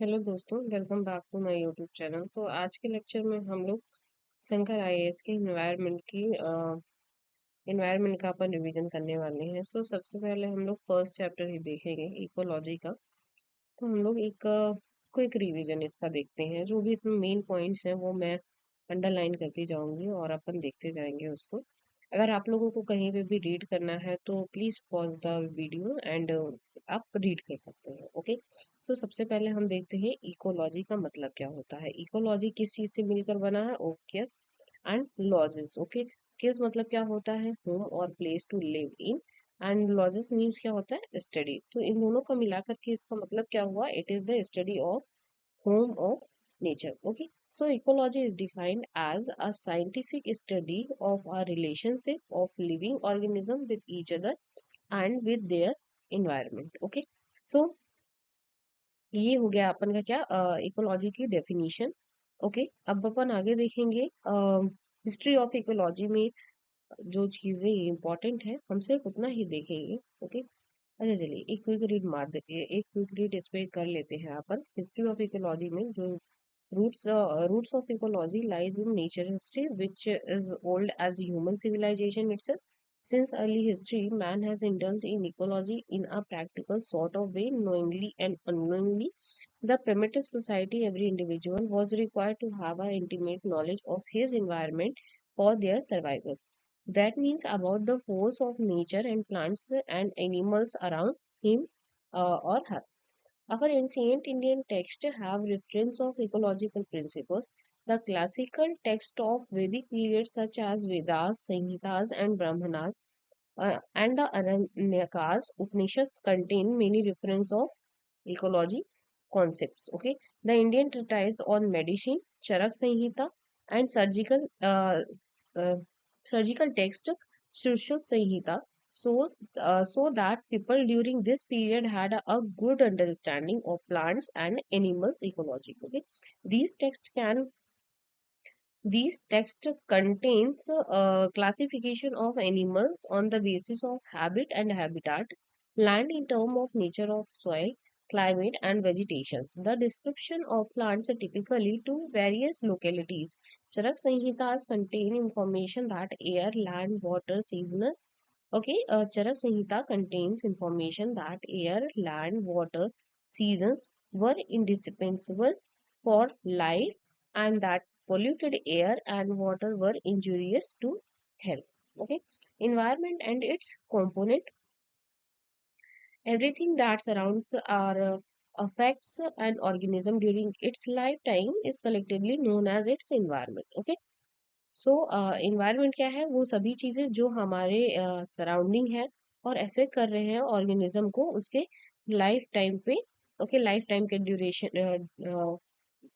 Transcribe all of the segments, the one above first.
Hello दोस्तों, welcome back to my YouTube channel. तो आज के लेक्चर में हम लोग शंकर आईएएस के इन्वायरमेंट का अपन रिवीजन करने वाले हैं। सबसे पहले हम लोग फर्स्ट चैप्टर ही देखेंगे, इकोलॉजी का। तो हम लोग एक क्विक रिवीजन इसका देखते हैं। जो भी इसमें मेन पॉइंट्स हैं वो मैं अंडरलाइन करती जाऊंगी और अपन देखते जाएंगे उसको। अगर आप लोगों को कहीं पे भी रीड करना है तो please pause the video and आप रीड कर सकते हैं। ओके। सबसे पहले हम देखते हैं इकोलॉजी का मतलब क्या होता है। इकोलॉजी किस चीज से मिलकर बना है? Oikos and logos. ओके। किस मतलब क्या होता है? होम और place to live in. And logos means क्या होता है? स्टडी। तो इन दोनों को मिलाकर के इसका मतलब क्या हुआ? It is the study of home of nature. Okay, so ecology is defined as a scientific study of a relationship of living organism with each other and with their environment. Okay, so ये हो गया अपन का क्या, ecology की definition. Okay, अब अपन आगे देखेंगे history of ecology में जो चीजें इम्पोर्टेंट है हम सिर्फ उतना ही देखेंगे। ओके। अच्छा चलिए एक क्विक रीड मार देते हैं, एक क्विक रीड इस पे कर लेते हैं अपन। हिस्ट्री ऑफ इकोलॉजी में जो roots of ecology lies in nature history, which is old as human civilization itself. Since early history, man has indulged in ecology in a practical sort of way, knowingly and unknowingly. The primitive society, every individual was required to have an intimate knowledge of his environment for their survival. That means about the force of nature and plants and animals around him or her. Our ancient Indian texts have reference of ecological principles. The classical text of Vedic period such as Vedas, Samhitas and Brahmanas and the Aranyakas, Upanishads contain many reference of ecology concepts. Okay, the Indian treatise on medicine, Charak Samhita, and uh, surgical text, Shrushut Samhita, so that people during this period had a good understanding of plants and animals ecology. Okay, these texts can these text contains classification of animals on the basis of habit and habitat, land in term of nature of soil, climate and vegetations. The description of plants typically to various localities. Charak Samhitas contain information that air, land, water, seasons. Okay, Charak Samhita contains information that air, land, water, seasons were indispensable for life and that polluted air and water were injurious to health. Okay, environment and its component, everything that surrounds or affects an organism during its lifetime is collectively known as its environment. Okay, enवायरमेंट क्या है? वो सभी चीजें जो हमारे surrounding है और affect कर रहे हैं ऑर्गेनिज्म को उसके लाइफ टाइम पे। ओके, लाइफ टाइम के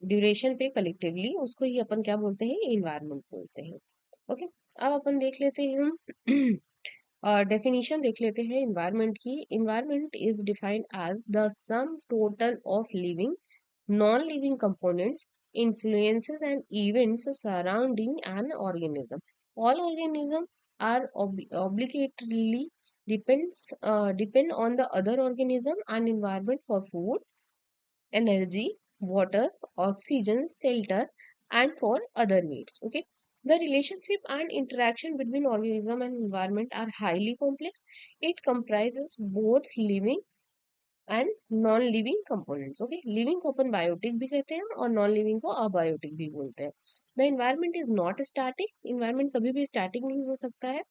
ड्यूरेशन पे कलेक्टिवली उसको ही अपन क्या बोलते हैं? इन्वायरमेंट बोलते हैं। ओके, अब अपन देख लेते हैं डेफिनेशन देख लेते हैं इन्वायरमेंट की। Environment is defined as the sum total of living non living components influences and events surrounding an organism. All organisms are obligatorily depend on the other organism and environment for food, energy, water, oxygen, shelter, and for other needs. Okay. The relationship and interaction between organism and environment are highly complex. It comprises both living and non living components. Okay, living को अपन biotic भी कहते हैं और non living को abiotic भी बोलते हैं। The environment is not static. Environment कभी भी स्टैटिक नहीं हो सकता है।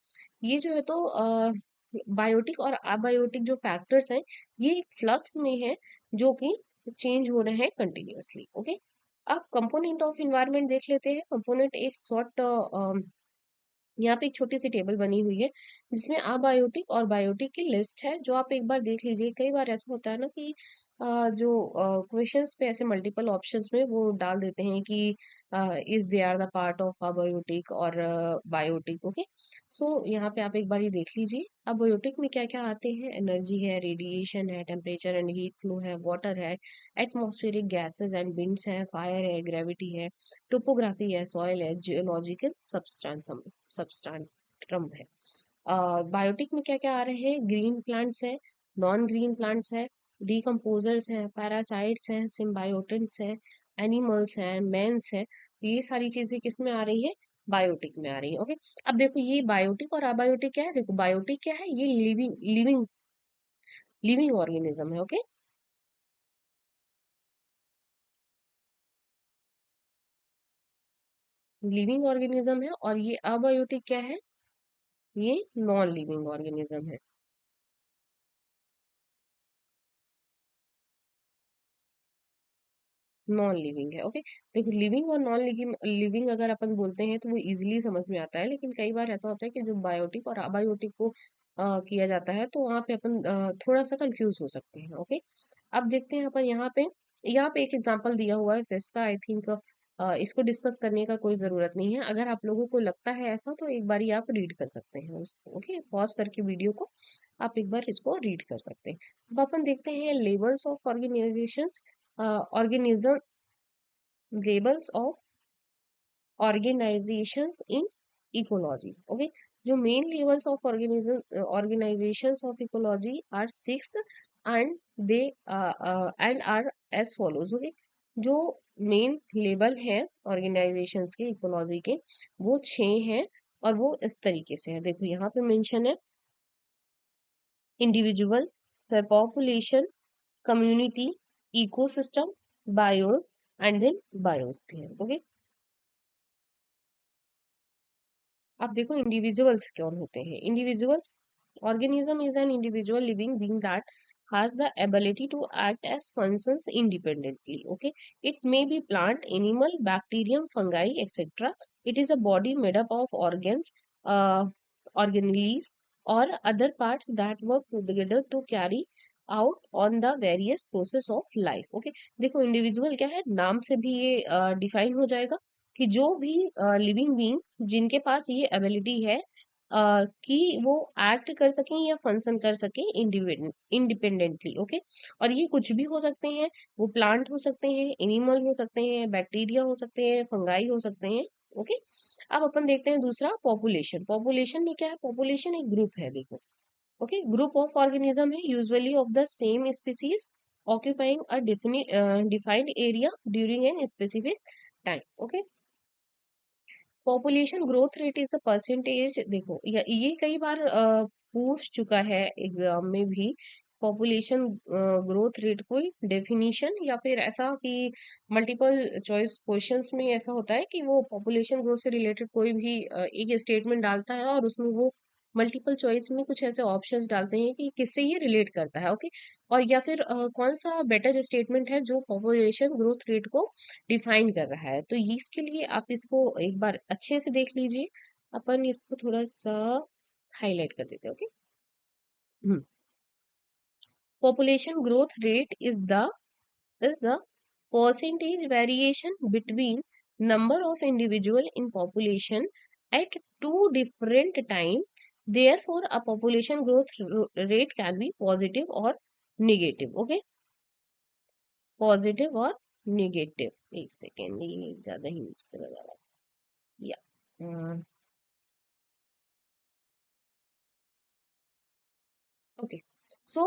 ये जो है तो बायोटिक और अबायोटिक जो फैक्टर्स हैं ये एक फ्लक्स में है जो कि चेंज हो रहे हैं कंटिन्यूअसली। ओके, अब कंपोनेंट ऑफ इन्वायरमेंट देख लेते हैं। कंपोनेंट एक शॉर्ट, यहाँ पे एक छोटी सी टेबल बनी हुई है जिसमें अबायोटिक और बायोटिक की लिस्ट है जो आप एक बार देख लीजिए। कई बार ऐसा होता है ना कि जो क्वेश्चंस पे ऐसे मल्टीपल ऑप्शंस में वो डाल देते हैं कि is they are the part of abiotic और बायोटिक। ओके, यहाँ पे आप एक बार ये देख लीजिए अबायोटिक में क्या क्या आते हैं। एनर्जी है, रेडिएशन है, टेम्परेचर एंड हीट फ्लो है, वाटर है, एटमॉस्फेरिक गैसेस एंड विंड्स है, फायर है, ग्रेविटी है, टोपोग्राफी है, सॉइल है, जियोलॉजिकल सब्सटेंट्रम है। बायोटिक में क्या क्या आ रहे हैं? ग्रीन प्लांट्स है, नॉन ग्रीन प्लांट्स है, डिकम्पोजर्स हैं, पैरासाइट्स हैं, सिम्बायोटेंट्स हैं, एनिमल्स हैं, मेंस हैं। ये सारी चीजें किस में आ रही है? बायोटिक में आ रही है। ओके, अब देखो ये बायोटिक और अबायोटिक क्या है? देखो बायोटिक क्या है? ये लिविंग लिविंग लिविंग ऑर्गेनिज्म है। ओके, लिविंग ऑर्गेनिज्म है। और ये अबायोटिक क्या है? ये नॉन लिविंग ऑर्गेनिज्म है। नॉन लिविंग है। ओके, देखो लिविंग और नॉन लिविंग लिविंग अगर अपन बोलते हैं तो वो इजीली समझ में आता है, लेकिन कई बार ऐसा होता है कि जो बायोटिक और अबायोटिक को किया जाता है तो वहां पे अपन थोड़ा सा कंफ्यूज हो सकते हैं। ओके, अब देखते हैं अपन यहाँ पे एक एग्जांपल दिया हुआ है फिश का। आई थिंक इसको डिस्कस करने का कोई जरूरत नहीं है। अगर आप लोगों को लगता है ऐसा तो एक बार आप रीड कर सकते हैं उसको। ओके, पॉज करके वीडियो को आप एक बार इसको रीड कर सकते हैं। अब अपन देखते हैं levels of organisations, organism, labels of organizations in ecology. Okay, जो main levels of organizations of ecology are six, and they and are as follows. Okay, जो मेन लेवल है ऑर्गेनाइजेशंस के इकोलॉजी के वो 6 हैं, और वो इस तरीके से है। देखो यहाँ पे मेंशन है इंडिविजुअल, फिर population, community, ecosystem, biome and then biosphere. Okay, अब देखो इंडिविजुअल्स कौन होते हैं? Individuals, organism is an individual living being that has the ability to act as functions independently. Okay, it may be plant, animal, bacterium, fungi, etc. It is a body made up of organs, uh, organelles or other parts that work together to carry out on the various process of life. Okay, देखो individual क्या है, नाम से भी ये define हो जाएगा कि जो भी लिविंग बीइंग जिनके पास ये एबिलिटी है कि वो एक्ट कर सकें या फंक्शन कर सकें इंडिपेंडेंटली। ओके, और ये कुछ भी हो सकते हैं, वो प्लांट हो सकते हैं, एनिमल हो सकते हैं, बैक्टीरिया हो सकते हैं, फंगाई हो सकते हैं। ओके, अब अपन देखते हैं दूसरा पॉपुलेशन। पॉपुलेशन में क्या है? पॉपुलेशन एक ग्रुप है। देखो, ओके, ग्रुप ऑफ ऑर्गेनिज्म है usually of the same species occupying a defined area during an specific time. Okay, population growth rate is a percentage. देखो ये कई बार पूछ चुका है एग्जाम में भी। पॉपुलेशन ग्रोथ रेट कोई डेफिनेशन या फिर ऐसा कि मल्टीपल चॉइस क्वेश्चंस में ऐसा होता है कि वो पॉपुलेशन ग्रोथ से रिलेटेड कोई भी एक स्टेटमेंट डालता है और उसमें वो मल्टीपल चॉइस में कुछ ऐसे ऑप्शंस डालते हैं कि किससे ये रिलेट करता है। ओके, और या फिर कौन सा बेटर स्टेटमेंट है जो पॉपुलेशन ग्रोथ रेट को डिफाइन कर रहा है। तो ये इसके लिए आप इसको एक बार अच्छे से देख लीजिए। अपन इसको थोड़ा सा हाईलाइट कर देते हैं। Okay, population growth rate is the percentage variation between number of individual in population at two different time. Therefore a population growth rate can be positive or negative. Okay, positive और negative. एक second, ये ज्यादा ही नीचे चला जा रहा है या ओके। सो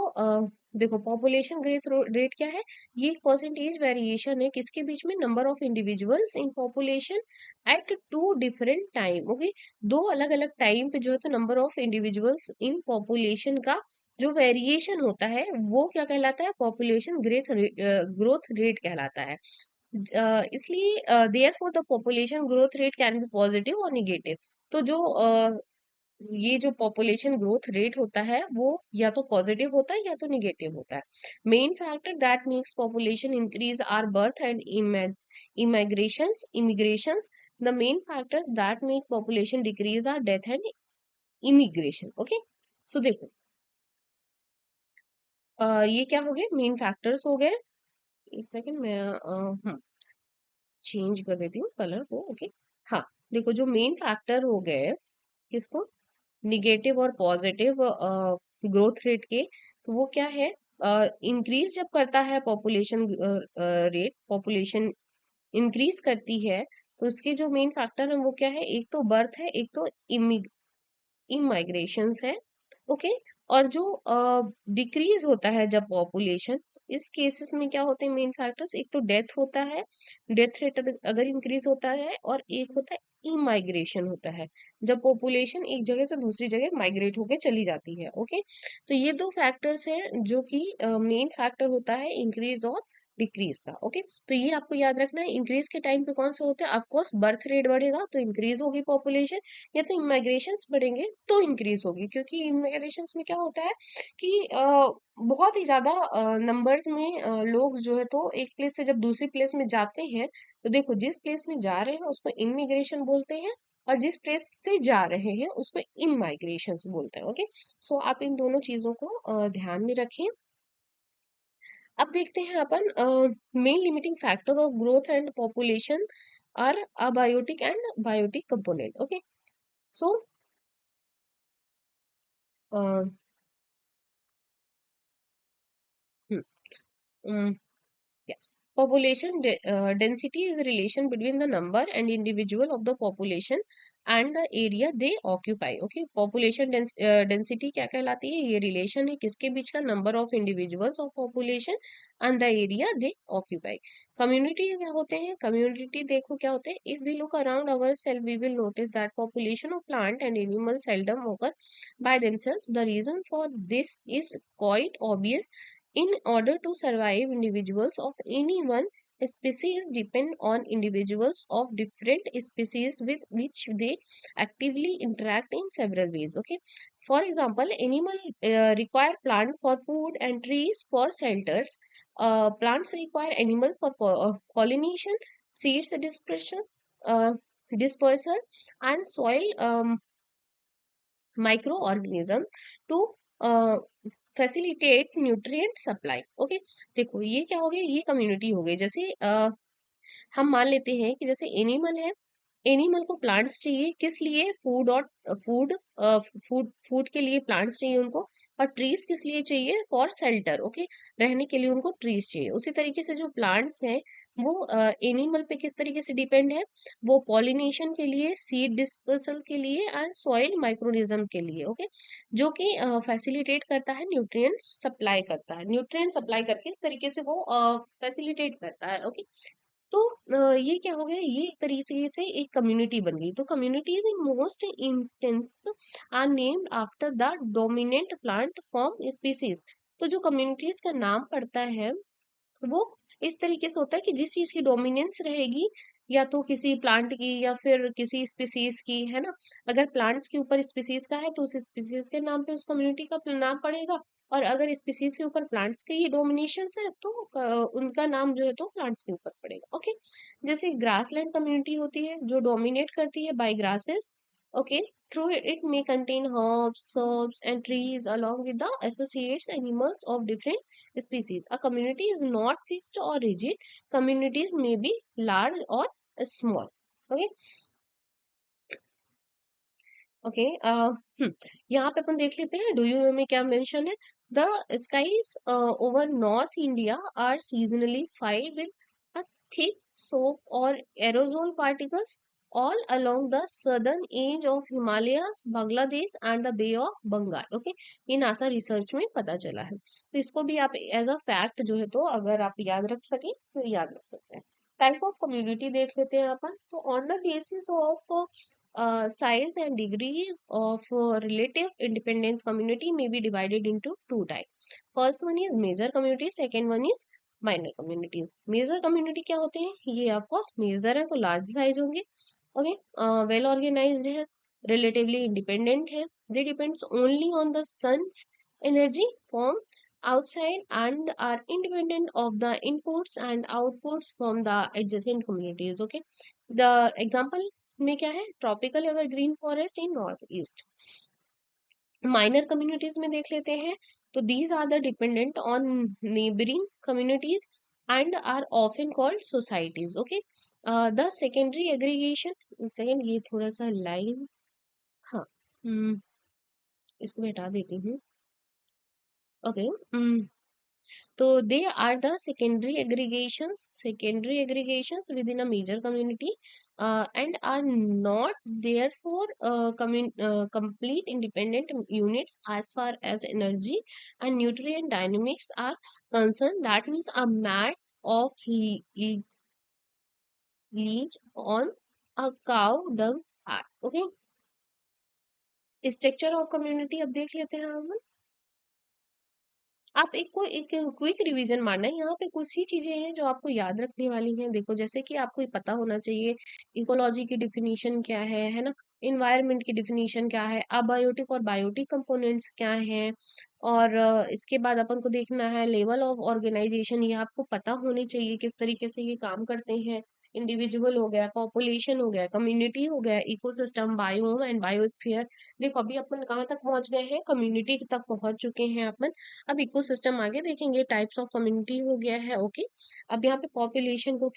देखो पॉपुलेशन ग्रोथ रेट क्या है? ये एक परसेंटेज वेरिएशन है किसके बीच में? Number of individuals in population at two different time. Okay, दो अलग अलग टाइम पे जो है तो number of individuals in population का जो वेरिएशन होता है वो क्या कहलाता है? पॉपुलेशन ग्रोथ रेट कहलाता है। इसलिए there for the population growth rate can be positive और निगेटिव। तो जो ये जो पॉपुलेशन ग्रोथ रेट होता है वो या तो पॉजिटिव होता है या तो निगेटिव होता है। Main factor that makes population increase are birth and immigrations. The main factors that make population decrease are death and immigration. Okay, so देखो ये क्या हो गए? मेन फैक्टर्स हो गए। एक सेकेंड, मैं चेंज कर देती हूँ कलर को। ओके, हाँ, देखो जो मेन फैक्टर हो गए किसको? निगेटिव और पॉजिटिव ग्रोथ रेट के। तो वो क्या है? इंक्रीज जब करता है पॉपुलेशन रेट, पॉपुलेशन इंक्रीज करती है तो उसके जो मेन फैक्टर है वो क्या है? एक तो बर्थ है, एक तो इमिग्रेशन है। ओके, और जो डिक्रीज होता है जब पॉपुलेशन, इस केसेस में क्या होते हैं मेन फैक्टर्स, एक तो डेथ होता है, डेथ रेट अगर इंक्रीज होता है, और एक होता है इमाइग्रेशन होता है, जब पॉपुलेशन एक जगह से दूसरी जगह माइग्रेट होके चली जाती है। ओके, तो ये दो फैक्टर्स हैं जो कि मेन फैक्टर होता है इंक्रीज और डिक्रीज का। ओके, तो ये आपको याद रखना है। इंक्रीज के टाइम पे कौन सा होता है, ऑफकोर्स बर्थ रेट बढ़ेगा तो इंक्रीज होगी पॉपुलेशन, या तो इमिग्रेशंस बढ़ेंगे तो इंक्रीज होगी, क्योंकि इमिग्रेशंस में क्या होता है कि बहुत ही ज्यादा नंबर्स में लोग जो है तो एक प्लेस से जब दूसरी प्लेस में जाते हैं, तो देखो जिस प्लेस में जा रहे हैं उसको इमिग्रेशन बोलते हैं, और जिस प्लेस से जा रहे हैं उसको इमाइग्रेशन बोलते हैं। ओके, सो आप इन दोनों चीजों को ध्यान में रखें। अब देखते हैं अपन main limiting factor of growth and population are abiotic and biotic component. Okay, so yeah. Population density is a relation between the number and individual of the population and the area they occupy. Okay, population density क्या कहलाती है, ये relation है किसके बीच का, number of individuals of population and the area they occupy. Community क्या होते हैं, community देखो क्या होते हैं, if we look around ourselves we will notice that population of plant and animals seldom occur by themselves. The reason for this is quite obvious. In order to survive, individuals of any one species depend on individuals of different species with which they actively interact in several ways. Okay, for example, animal require plant for food and trees for shelters. Plants require animal for pollination, seeds dispersion, uh, dispersal, and soil microorganisms to facilitate nutrient supply. Okay, देखो ये क्या हो गया, ये community हो गई। जैसे हम मान लेते हैं कि जैसे एनिमल है, एनिमल को प्लांट्स चाहिए किस लिए, फूड, और फूड फूड के लिए प्लांट्स चाहिए उनको, और ट्रीज किस लिए चाहिए, फॉर शेल्टर। ओके, रहने के लिए उनको ट्रीज चाहिए। उसी तरीके से जो प्लांट्स हैं वो एनिमल पे किस तरीके से डिपेंड है, वो पॉलिनेशन के लिए, सीड डिस्पर्सल के लिए, एंड सॉइल माइक्रोनिज्म के लिए। ओके, जो कि फैसिलिटेट करता है, न्यूट्रिएंट सप्लाई करता है, न्यूट्रिएंट सप्लाई करके इस तरीके से वो फैसिलिटेट करता है। ओके, तो ये क्या हो गया, ये एक तरीके से एक कम्युनिटी बन गई। तो communities in most instances are named after the dominant plant form species. तो जो कम्युनिटीज का नाम पड़ता है वो इस तरीके से होता है कि जिस चीज की डोमिनेंस रहेगी, या तो किसी प्लांट की या फिर किसी स्पीसीज की, है ना। अगर प्लांट्स के ऊपर स्पीसीज का है तो उस स्पीसीज के नाम पे उस कम्युनिटी का नाम पड़ेगा, और अगर स्पीसीज के ऊपर प्लांट्स के ही डोमिनेशन है तो उनका नाम जो है तो प्लांट्स के ऊपर पड़ेगा। ओके, जैसे ग्रासलैंड कम्युनिटी होती है जो डोमिनेट करती है by grasses. Okay, through it may contain herbs, shrubs, and trees along with the associates animals of different species. A community is not fixed or rigid. Communities may be large or small. Okay. Okay, यहाँ पे अपन देख लेते हैं, do you know में क्या mention है, the skies over north India are seasonally filled with a thick soup और aerosol particles all along the southern edge of Himalayas, Bangladesh and the bay of Bengal. Okay, ये नासा रिसर्च में पता चला है, तो इसको भी आप एज अ फैक्ट जो है तो अगर आप याद रख सके तो याद रख सकते हैं। टाइप ऑफ कम्युनिटी देख लेते हैं अपन, तो on the basis of size and degrees of relative independence, community may be divided into two types. First one is major communities, second one is minor communities. Major community क्या होते हैं, ये of course major है तो large size होंगे। Okay, well organised है, relatively independent है, they depends only on the sun's energy from outside and are independent of the inputs and outputs from the adjacent communities. Okay, the example में क्या है, tropical evergreen forest in north east. Minor communities में देख लेते हैं, तो these are the dependent on neighbouring communities and are often called societies. Okay, the secondary aggregation, second ये थोड़ा सा लाइन, हाँ, इसको मैं हटा देती हूँ। Okay, So they are the secondary aggregations within a major community, and are not therefore complete independent units as far as energy and nutrient dynamics are concerned. That means a mat of leach on a cow dung fat. Okay, structure of community अब देख लेते हैं हम। आप एक quick revision मारना है, यहाँ पे कुछ ही चीजें हैं जो आपको याद रखने वाली हैं। देखो, जैसे कि आपको ये पता होना चाहिए इकोलॉजी की डिफिनीशन क्या है ना, इन्वायरमेंट की डिफिनीशन क्या है, अबायोटिक और बायोटिक कंपोनेंट्स क्या हैं, और इसके बाद अपन को देखना है लेवल ऑफ ऑर्गेनाइजेशन, ये आपको पता होने चाहिए किस तरीके से ये काम करते हैं। इंडिविजुअल हो गया, पॉपुलेशन हो गया, कम्युनिटी हो गया, इकोसिस्टम, बायोम एंड बायोस्फीयर। देखो अभी अपन कहाँ तक पहुंच गए हैं, कम्युनिटी तक पहुंच चुके हैं अपन। अब इकोसिस्टम आगे देखेंगे, टाइप्स ऑफ कम्युनिटी हो गया है। ओके, अब यहाँ पे पॉपुलेशन को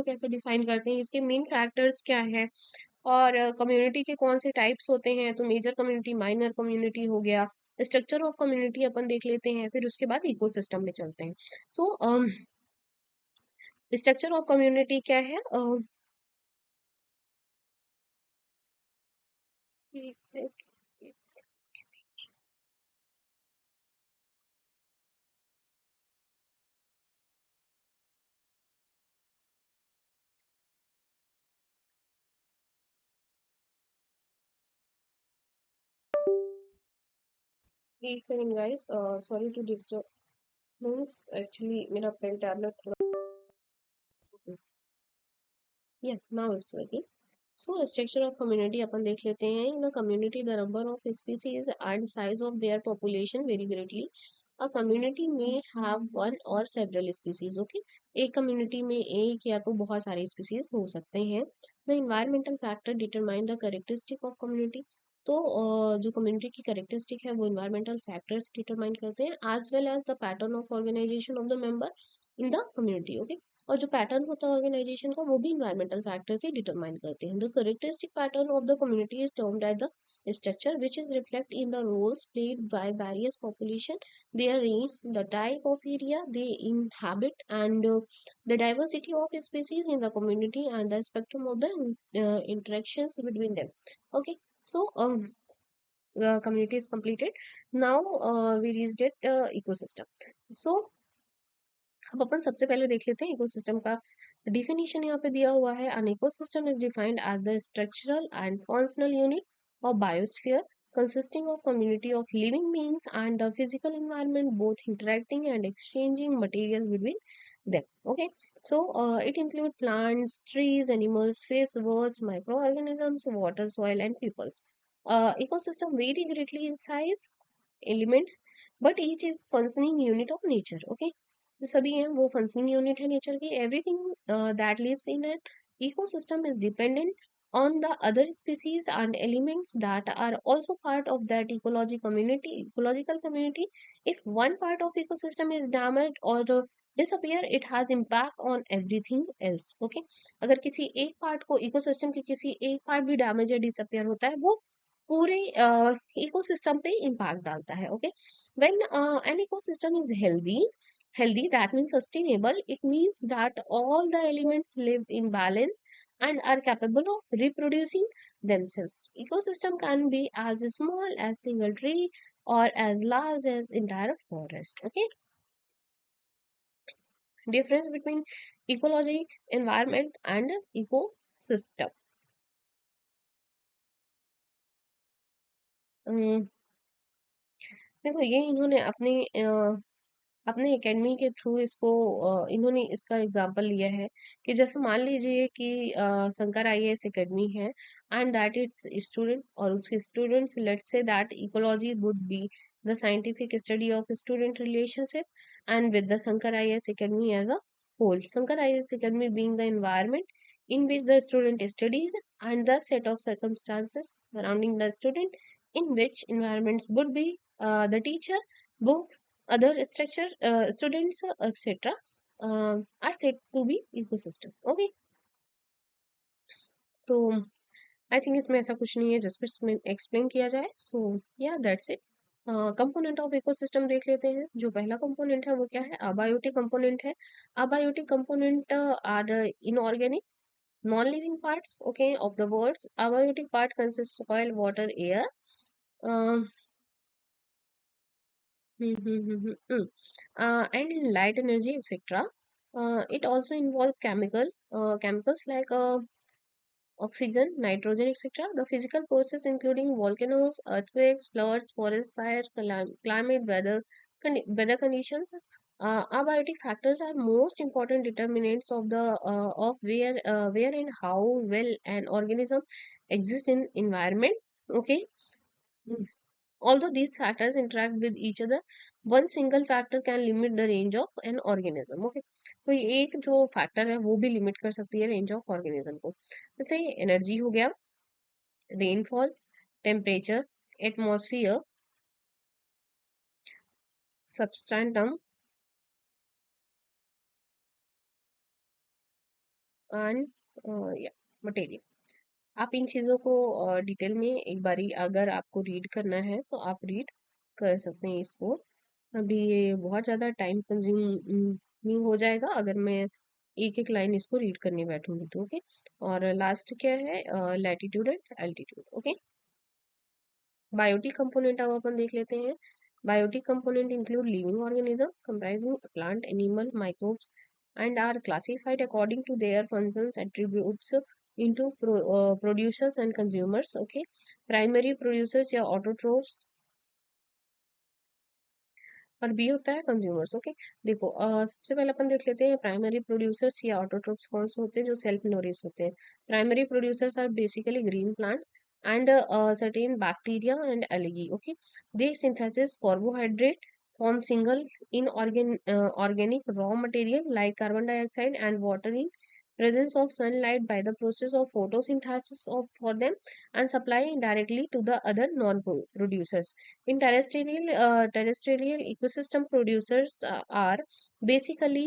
कैसे डिफाइन करते हैं, इसके मेन फैक्टर्स क्या है, और कम्युनिटी के कौन से टाइप्स होते हैं, तो मेजर कम्युनिटी, माइनर कम्युनिटी हो गया। स्ट्रक्चर ऑफ कम्युनिटी अपन देख लेते हैं, फिर उसके बाद इकोसिस्टम में चलते हैं। सो स्ट्रक्चर ऑफ कम्युनिटी क्या है, एक सेकंड, एक second guys, sorry to disturb, means actually मेरा पेन टैबलेट थोड़ा, या now it's working. So structure of community अपन देख लेते हैं। In a community, the number of species and size of their population vary greatly. A community may have one or several species. Okay, एक community में एक या तो बहुत सारे species हो सकते हैं। The environmental factor determine the characteristic of community. तो जो community की characteristic है वो environmental factors determine करते हैं, as well as the pattern of organization of the member in the community. Okay, और जो पैटर्न होता है ऑर्गेनाइजेशन का वो भी इन्वायरमेंटल फैक्टर से डिटरमाइन करते हैं। The characteristic pattern of the community is termed as the structure which is reflect in the roles played by various population, their range, the type of area they inhabit, and the diversity of species in the community and the spectrum of the interactions between them. Okay, so the community is completed. Now we reached it ecosystem. So अब अपन सबसे पहले देख लेते हैं ecosystem का definition. यहाँ पे दिया हुआ है, an ecosystem is defined as the structural and functional unit of biosphere consisting of community of living beings and the physical environment both interacting and exchanging materials between them. Okay, so it includes plants, trees, animals, fish, birds, microorganisms, water, soil, and peoples. Ecosystem vary greatly in size, elements, but each is functioning unit of nature. Okay, जो सभी हैं वो functioning unit है nature की। Everything that lives in an ecosystem is dependent on the other species and elements that are also part of that ecological community. If one part of ecosystem is damaged or disappear, it has impact on everything else. Okay, अगर किसी एक part को, ecosystem के किसी एक part भी damage या disappear होता है, वो पूरे इकोसिस्टम पे इम्पैक्ट डालता है। Okay, when an ecosystem is healthy, that means sustainable, it means that all the elements live in balance and are capable of reproducing themselves. Ecosystem can be as small as single tree or as large as entire forest. Okay, difference between ecology, environment and ecosystem. अम, देखो ये इन्होंने अपने academy के through इसको इन्होंने इसका example लिया है कि जैसे मान लीजिए कि शंकर आईएएस एकेडमी है, एंड दैट इट्स स्टूडेंट, और उसके students, let's say that ecology would be the scientific study of student relationship and with the Shankar IAS academy as a whole. Shankar IAS Academy being the environment in which the student studies, and the set of circumstances surrounding the student, in which environments would be the teacher, books, other structure, students, etc. Are said to be ecosystem. Okay, तो I think इसमें ऐसा कुछ नहीं है जिसको इसमें explain किया जाए। सो या that's it. Component of ecosystem देख लेते हैं। जो पहला कंपोनेंट है वो क्या है? अबायोटिक कंपोनेंट है। Abiotic component are inorganic non living parts, okay, of the words. Abiotic part consist soil, water, air, and light energy, etc. It also involves chemicals like oxygen, nitrogen, etc. The physical process including volcanoes, earthquakes, floods, forest fire, climate, weather conditions. Abiotic factors are most important determinants of the of where and how well an organism exists in environment. Okay. Although these factors interact with each other, one single factor can limit the range of an organism. Okay, कोई एक जो factor है वो भी limit कर सकती है range of organism को। जैसे एनर्जी हो गया, rainfall, temperature, atmosphere, substratum and material. आप इन चीजों को डिटेल में एक बारी अगर आपको रीड करना है तो आप रीड कर सकते हैं इसको। अभी ये बहुत ज़्यादा टाइम कंज्यूमिंग हो जाएगा अगर मैं एक एक लाइन इसको रीड करने बैठूंगी तो। ओके, और लास्ट क्या है? Latitude and altitude. Okay, biotic component अब अपन देख लेते हैं। Biotic component include living organism comprising plant, animal, microbes and are classified according to their functions, attributes into producers and consumers. Okay, primary producers या autotrophs, और B होता है consumers. Okay, देखो सबसे पहले अपन देख लेते हैं प्राइमरी प्रोड्यूसर्स या ऑटोट्रोप्स कौन से होते हैं जो सेल्फ नोरिश होते हैं। Primary producers are basically green plants and certain bacteria and algae. Okay, they synthesis carbohydrate form single organic raw material like carbon dioxide and water in presence of sunlight by the process of photosynthesis for them and supply indirectly to the other non-producers. In terrestrial ecosystem, producers are basically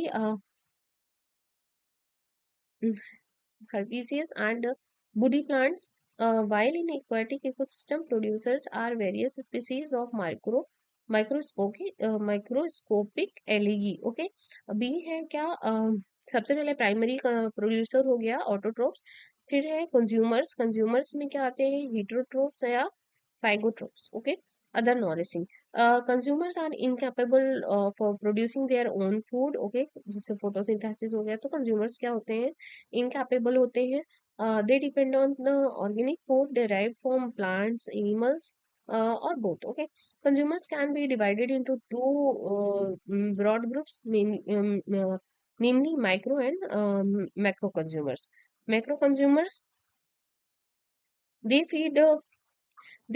herbaceous and woody plants, while in aquatic ecosystem, producers are various species of microscopic algae. Okay, अभी है क्या? सबसे पहले primary producer हो गया autotrophs, फिर है consumers. Consumers में क्या आते हैं? हीटरोट्रोप्स या phagotrophs. Okay, other nourishing. Consumers are incapable of producing their own food. Okay, जैसे फोटोसिंथेसिस हो गया, तो कंज्यूमर्स क्या होते हैं? इनकेपेबल होते हैं। They depend on the organic food derived from plants, animals, or both. Okay, consumers can be divided into two broad groups, namely micro and macro consumers. Macro consumers, they feed uh,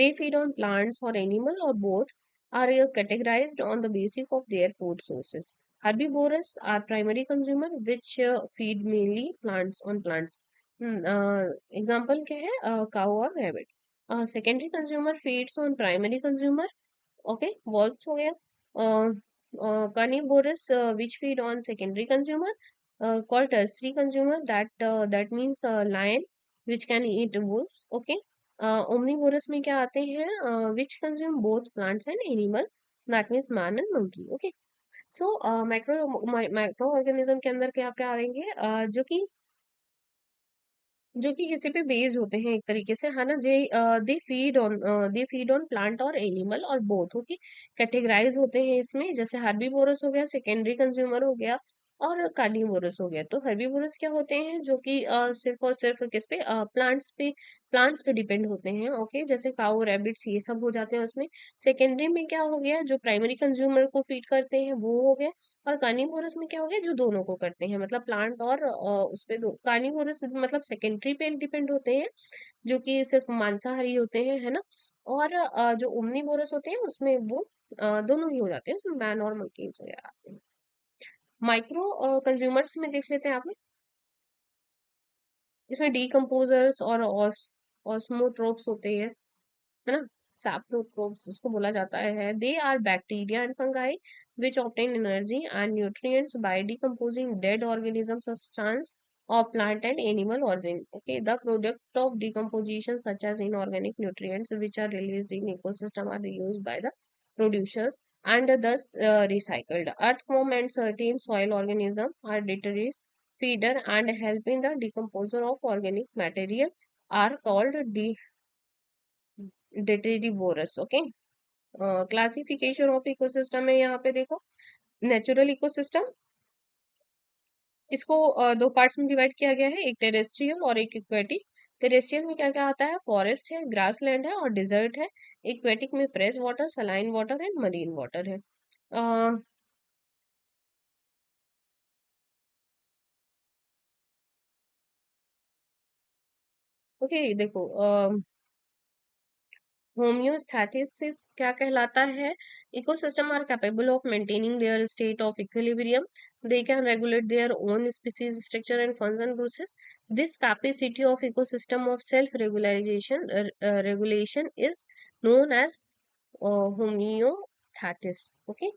they feed on plants or animal or both, are categorized on the basis of their food sources. Herbivores are primary consumer which feed mainly plants on plants. Example क्या है? Cow और rabbit. Secondary consumer feeds on primary consumer. Okay, wolves हो गया। Carnivorous which feed on secondary consumer, called tertiary consumer, that means lion which can eat wolves. Okay, omnivorous में क्या आते हैं? Which consume both plants and animal, that means man and monkey. Okay, so micro organism के अंदर क्या क्या आएंगे? जो कि किसी पे बेस्ड होते हैं एक तरीके से, है ना। जे दे फीड ऑन प्लांट और एनिमल और बोथ। ओके, कैटेगराइज होते हैं इसमें, जैसे हर्बीवोरस हो गया, सेकेंडरी कंज्यूमर हो गया, और कार्निवोरस हो गया। तो हर्बीवोरस क्या होते हैं? जो कि सिर्फ और सिर्फ किस पे? प्लांट्स पे डिपेंड होते हैं। ओके, जैसे काऊ, रैबिट्स, ये सब हो जाते हैं उसमें। सेकेंडरी में क्या हो गया? जो प्राइमरी कंज्यूमर को फीड करते हैं वो हो गया। और कार्निवोरस में क्या हो गया? जो दोनों को करते हैं, मतलब प्लांट और उस पे दो। कार्निवोरस मतलब सेकेंडरी पे डिपेंड होते हैं, जो कि सिर्फ मांसाहारी होते हैं, है ना। और जो ओमनीवोरस होते हैं उसमें वो दोनों ही हो जाते हैं, उसमें मैन और मंकीज वगैरह आते हैं। माइक्रो कंज्यूमर्स में देख लेते हैं आप। इसमें डीकम्पोजर्स और ऑस्मोट्रोप्स होते हैं, है ना। सैप्रोट्रोप्स इसको बोला जाता है। They are bacteria and fungi which obtain energy and nutrients by decomposing dead organism substance of plant and animal origin. Okay, the product of decomposition such as inorganic nutrients which are released in ecosystem are reused by the producers and thus recycled. Earthworm and certain soil organisms are detritus feeder and help in the decomposer of organic material are called detritivores. Okay. Classification of ecosystem है यहाँ पे देखो, natural ecosystem, इसको दो parts में divide किया गया है, एक टेरेस्ट्रियल और एक इक्वेटिक। टेरेस्ट्रियल में क्या क्या आता है, फॉरेस्ट है, ग्रास लैंड है और डिजर्ट है। इक्वेटिक में fresh water, saline water and marine water है। ओके देखो, होम्योस्टैटिस क्या कहलाता है, ecosystem are capable of maintaining their state of equilibrium, they can regulate their own species structure and function process. This capacity of ecosystem of self regulation is known as homeostasis. Okay.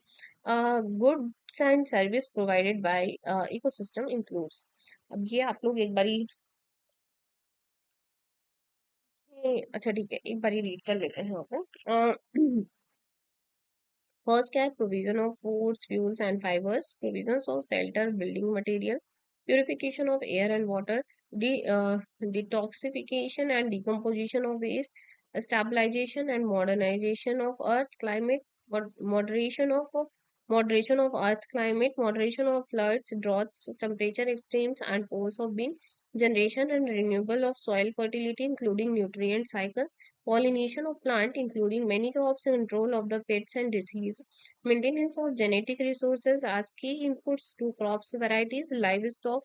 Goods and service provided by ecosystem includes, अब ये आप लोग एक बारी, अच्छा ठीक है, एक बारी रीड कर लेते हैं अपन। फर्स्ट क्या है, provision of foods fuels and fibres, provision of shelter building material, purification of air and water, detoxification and decomposition of waste, stabilization and modernization of earth climate, moderation of earth climate, moderation of floods, droughts, temperature extremes and force of wind, generation and renewal of soil fertility including nutrient cycle, pollination of plant including many crops, control of the pests and disease, maintenance of genetic resources as key inputs to crops varieties, livestock,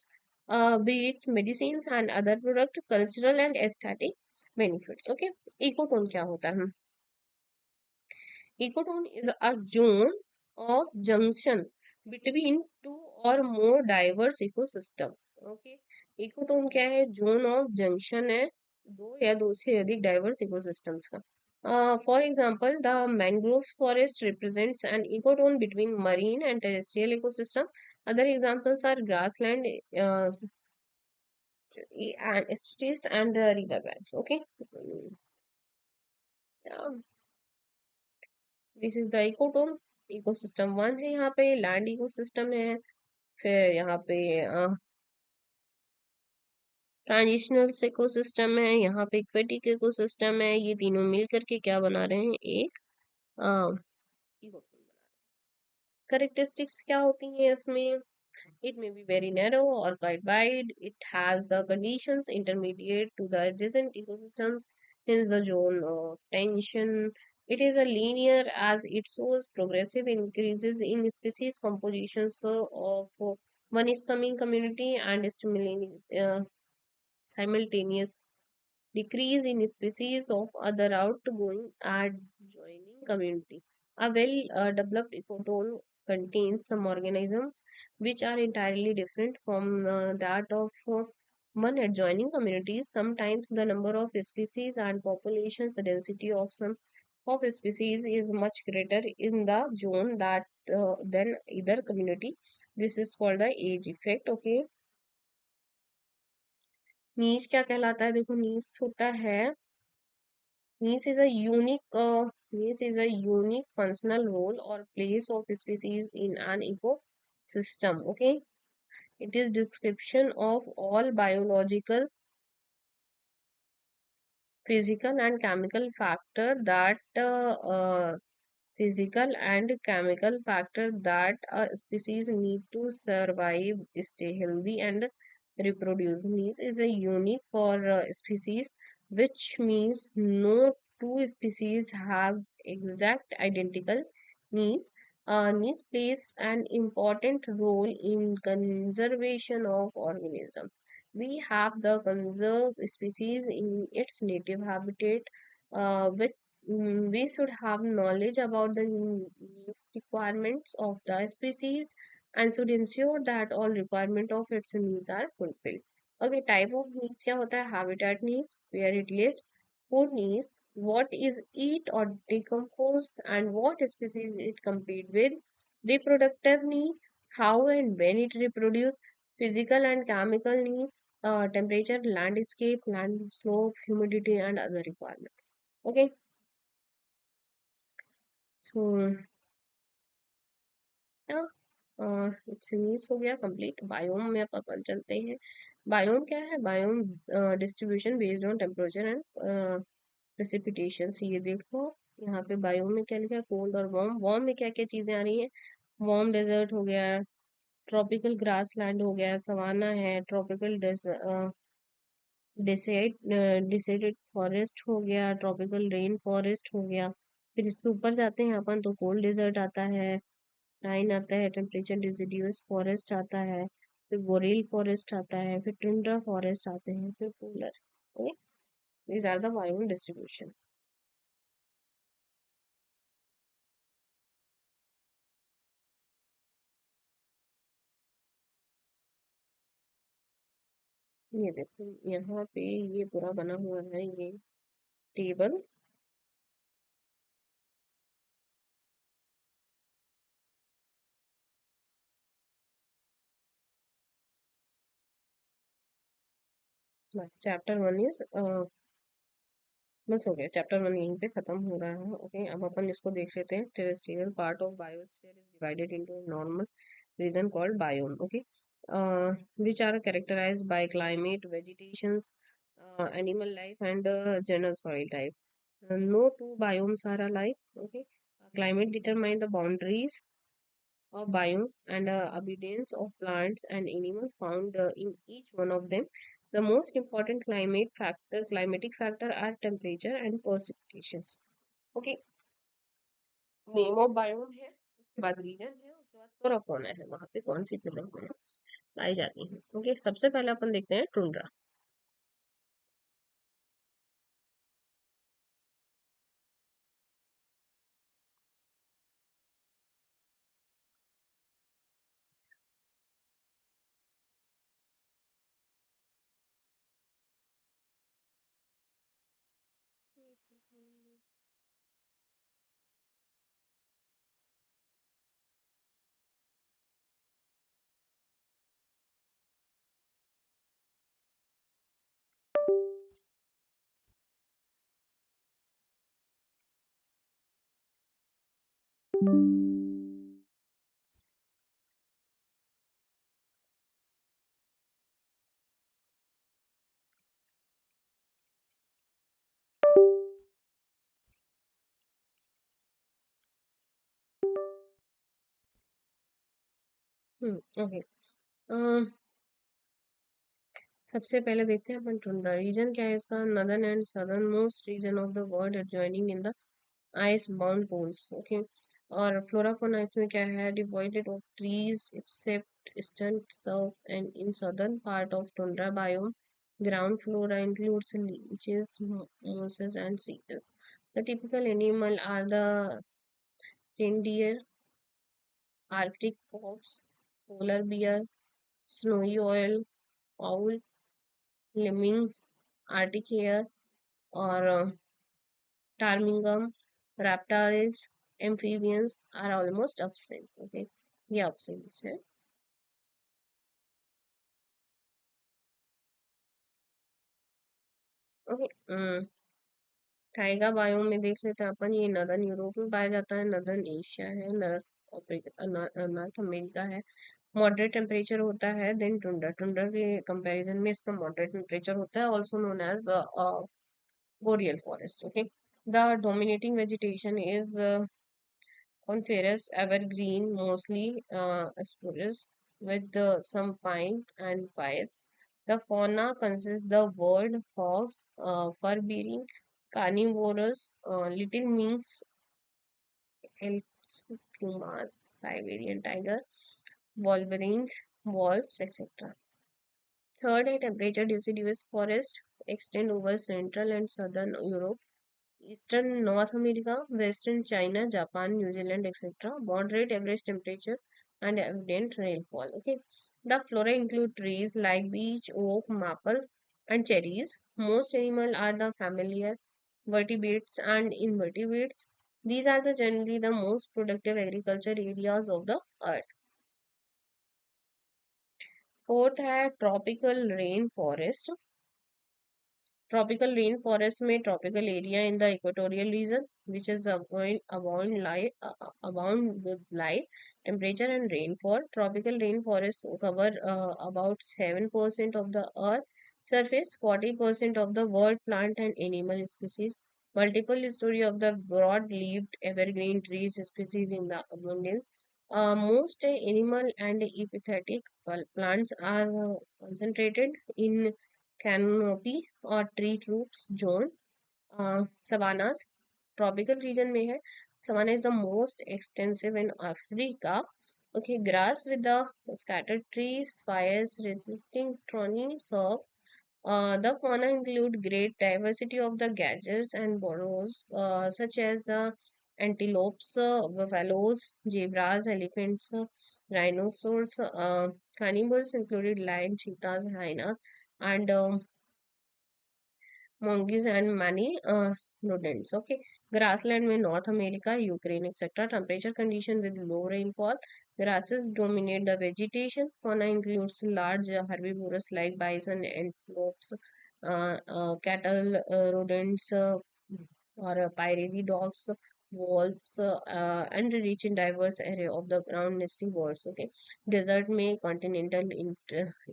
breeds, medicines and other products, cultural and aesthetic benefits. Okay, ecotone क्या होता है? Ecotone is a zone of junction between two or more diverse ecosystem. Okay, ecotone क्या है? Zone of junction है दो या दो से अधिक diverse ecosystems का. For example, the mangrove forest represents an ecotone between marine and terrestrial ecosystem. Other examples are grassland, and estuaries and riverbanks. Okay. Yeah. This is the ecotone, ecosystem one है, यहाँ पे land ecosystem है, फिर यहाँ पे transitional ecosystem है, यहाँ पे इक्वेटिक इकोसिस्टम है, ये तीनों मिल करके क्या बना रहे हैं, एक इकोटोन। करेक्टरिस्टिक्स क्या होती हैं इसमें, it may be very narrow or quite wide. It has the conditions intermediate to the adjacent ecosystems in the zone of tension. It is a linear as it shows progressive increases in species compositions of one is coming community and simultaneous decrease in species of other outgoing adjoining community. A well-developed ecotone contains some organisms which are entirely different from that of one adjoining communities. Sometimes the number of species and populations density of some of species is much greater in the zone that than either community. This is called the age effect. Okay. नीच क्या कहलाता है, देखो नीच होता है, niche is a unique functional role or place of species in an ecosystem. Okay, it is description of all biological, physical and chemical factor that physical and chemical factor that a species need to survive, stay healthy and reproduce. Niche is a unique for species, which means no two species have exact identical needs. Niche plays an important role in conservation of organism. We have the conserved species in its native habitat, which we should have knowledge about the needs requirements of the species and should ensure that all requirement of its needs are fulfilled. Okay, type of needs क्या होता है, habitat needs, where it lives, food needs, what is eat or decompose and what species it compete with, reproductive needs, how and when it reproduce, physical and chemical needs, temperature, landscape, land slope, humidity and other requirements. Okay. So series हो गया complete. Biome में अब अपन चलते हैं। Biome क्या है? Biome distribution based on temperature and precipitation. ये देखो यहाँ पे बायोम में क्या लिखा है, कोल्ड और वार्म। वार्म में क्या क्या चीजें आ रही है? वार्म डेजर्ट हो गया, ट्रॉपिकल ग्रास लैंड हो गया, सवाना है, ट्रॉपिकल डिसेडेड फॉरेस्ट हो गया, ट्रॉपिकल रेन फॉरेस्ट हो गया। फिर इसके ऊपर जाते हैं अपन तो कोल्ड डेजर्ट आता है, राइन आता है, टेम्परेचर डिसिडियस फॉरेस्ट आता है, फिर बोरेल फॉरेस्ट आता है, फिर टुंड्रा फॉरेस्ट आते हैं, फिर polar. Okay, these are the biome distribution. ये देखो यहाँ पे ये पूरा बना हुआ है ये टेबल। बस चैप्टर वन इज बस हो गया, चैप्टर वन यहीं पे खत्म हो रहा है। ओके, अब अपन इसको देख लेते हैं। Terrestrial part of biosphere is divided into enormous region called biome. Okay, which are characterized by climate, vegetations, animal life, and general soil type. No two biomes are alike. Okay, climate determine the boundaries of biome and abundance of plants and animals found in each one of them. The most important climatic factor are temperature and precipitations. Okay, name of biome है, उसके बाद reason है, उसके बाद flora fauna है, वहां पे कौन सी फिल्म पाई जाती है। ओके, सबसे पहले अपन देखते हैं टुंड्रा। ओके, सबसे पहले देखते हैं अपन टुंड्रा रीजन क्या है इसका। Northern and southern most region of the world adjoining in the ice bound poles. Okay, और फ्लोरा फौना इसमें क्या है, devoided of trees except eastern south and in southern part of tundra biome ground flora includes leeches, mosses and cedars. The typical animal are the reindeer, arctic fox, polar bear, snowy owl, lemmings, arctic hare और ptarmigan, reptiles, amphibians are almost absent. Okay, ये absent है। Okay, Tyga biome में देख लेते हैं अपन। ये northern Europe में पाया जाता है, नदर्न एशिया है, नॉर्थ अमेरिका है। मॉडरेट टेम्परेचर होता है। देन टुंड्रा, टुंड्रा के कंपैरिजन में इसका मॉडरेट टेम्परेचर होता है, also known as boreal forest. Okay, the dominating vegetation is coniferous evergreen, mostly spruce with some pine and firs. The fauna consists the bird, fox, fur-bearing, carnivorous, little minks, elks, pumas, Siberian tiger, wolverines, wolves, etc. Third, a temperature deciduous forest extend over central and southern Europe, eastern North America, western China, Japan, New Zealand, etc. Moderate average temperature and abundant rainfall. Okay. The flora include trees like beech, oak, maple, and cherries. Most animals are the familiar vertebrates and invertebrates. These are the generally the most productive agriculture areas of the earth. Fourth है tropical rain forest. Tropical rain forest में tropical area in the equatorial region which is abound with light, temperature, and rainfall. Tropical rainforests cover about 7% of the Earth surface, 40% of the world plant and animal species. Multiple story of the broad-leaved evergreen trees species in the abundance. Most animal and epiphytic plants are concentrated in canopy or tree roots zone. Savannas tropical region में है. Savanna is the most extensive in Africa. Okay, grass with the scattered trees, fires resisting thorny serve. The fauna include great diversity of the gadgets and burrows, such as antelopes, buffaloes, zebras, elephants, rhinoceros, carnivores included lion, cheetahs, hyenas, and monkeys and many rodents. Okay, grassland में North America, Ukraine, etc. Temperature condition with low rainfall. Grasses dominate the vegetation. Fauna includes large herbivores like bison, antelopes, cattle, rodents, or prairie dogs, wolves, and rich in diverse area of the ground nesting birds. Okay, desert may continental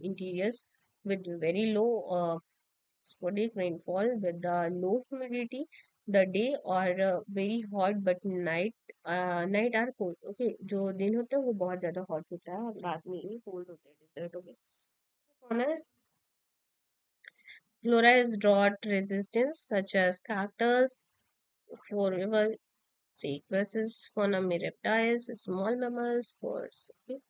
interiors with very low sporadic rainfall with the low humidity. The day are very hot but night are cold. Okay, जो दिन होता है वो बहुत ज्यादा hot होता है और रात में ही cold होता है desert. Okay, fauna flora is drought resistance such as cactus, forever sequences, fauna में reptiles, small mammals, birds. Okay.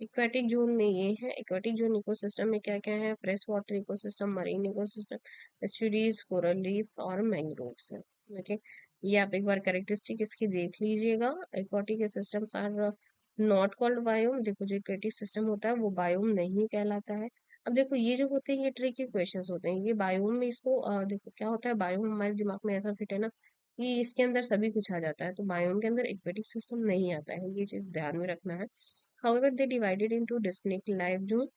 Aquatic zone में ये है. एक्वेटिक जोन इकोसिस्टम में क्या क्या है? Fresh water ecosystem, marine ecosystem, estuaries, coral reef और mangroves है. ओके, ये आप एक बार कैरेक्टरिस्टिक इसकी देख लीजिएगा. Aquatic systems are not called biome. देखो जो एक्वेटिक सिस्टम होता है वो बायोम नहीं कहलाता है. अब देखो ये जो होते हैं ये ट्रिकी क्वेश्चंस होते हैं. ये बायोम में इसको देखो क्या होता है. बायोम हमारे दिमाग में ऐसा फिट है ना कि इसके अंदर सभी कुछ आ जाता है, तो बायोम के अंदर एक्वेटिक सिस्टम नहीं आता है. ये चीज ध्यान में रखना है. However, they divided into distinct life zones.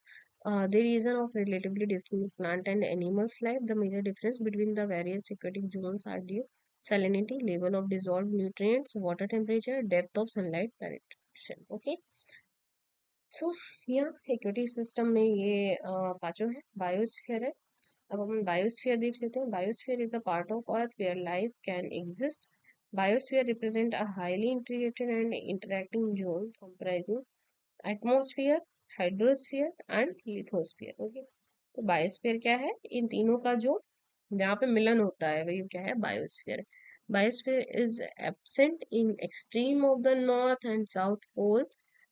The reason of relatively distinct plant and animals life. The major difference between the various aquatic zones are due salinity, level of dissolved nutrients, water temperature, depth of sunlight penetration. Okay. So here aquatic system में ये पांचों है. Biosphere है. अब हम biosphere देख लेते हैं. Biosphere is a part of earth where life can exist. Biosphere represent a highly integrated and interacting zone comprising atmosphere, hydrosphere and lithosphere. Okay, तो बायोस्फीयर क्या है? इन तीनों का जो जहाँ पे मिलन होता है वही क्या है? Biosphere. Biosphere is absent in extreme of the north and south pole,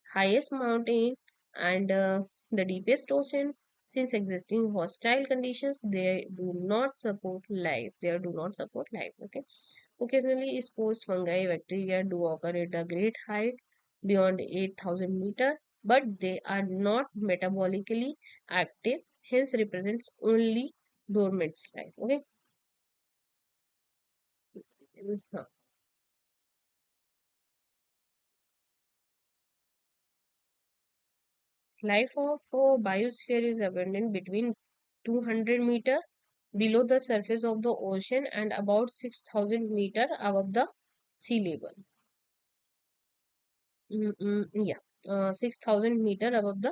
highest mountain, and the deepest ocean. Since existing hostile conditions, they do not support life. They do not support life. Okay. Occasionally, spores, fungi, bacteria do occur at a great height beyond 8,000 meter, but they are not metabolically active. Hence, represents only dormant life. Okay. हाँ. Life of biosphere is abundant between 200 meter below the surface of the ocean and about 6,000 meter above the sea level. या 6,000 metre above the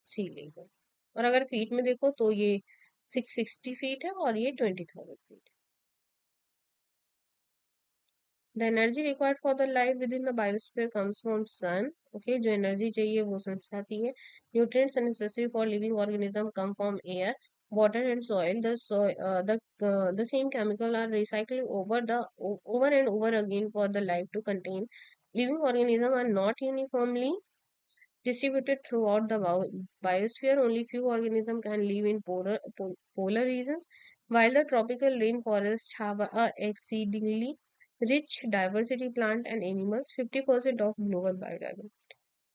sea level. और अगर feet में देखो तो ये 660 feet है और ये 20,000 feet. The energy required for the life within the biosphere comes from sun. Okay, जो एनर्जी चाहिए वो सन से आती है. Nutrients necessary for living organism come from air, water and soil. The same chemical are recycled over and over again for the life to contain. Living organisms are not uniformly distributed throughout the biosphere. Only few organisms can live in polar regions, while the tropical rainforests have a exceedingly rich diversity plant and animals. 50% of global biodiversity.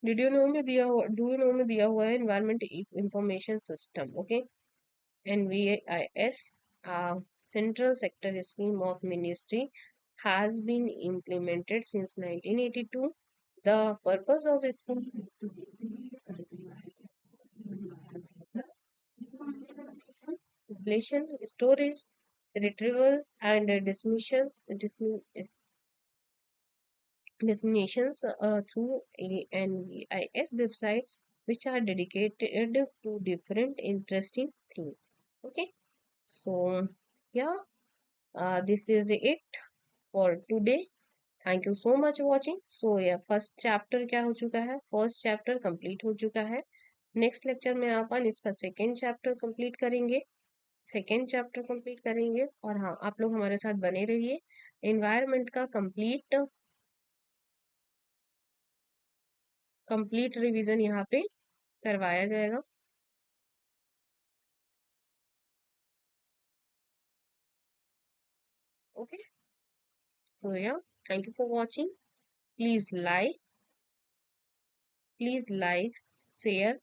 Did you know में दिया हुआ Do you know में दिया हुआ है environment information system. Okay, NVIS, central sector scheme of ministry, has been implemented since 1982. The purpose of this scheme is to integrate country-wide information manipulation, storage, retrieval, and disseminations through ANVIS website, which are dedicated to different interesting themes. Okay, so yeah, this is it for today. Thank you so much watching so या first chapter क्या हो चुका है, first chapter complete हो चुका है। Next lecture में अपन इसका सेकेंड चैप्टर कंप्लीट करेंगे, और हाँ आप लोग हमारे साथ बने रहिए। एनवायरनमेंट का कंप्लीट रिवीजन यहाँ पे करवाया जाएगा। ओके, सो या thank you for watching. Please like share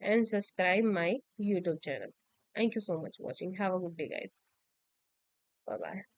and subscribe my YouTube channel. Thank you so much for watching. Have a good day, guys. Bye bye.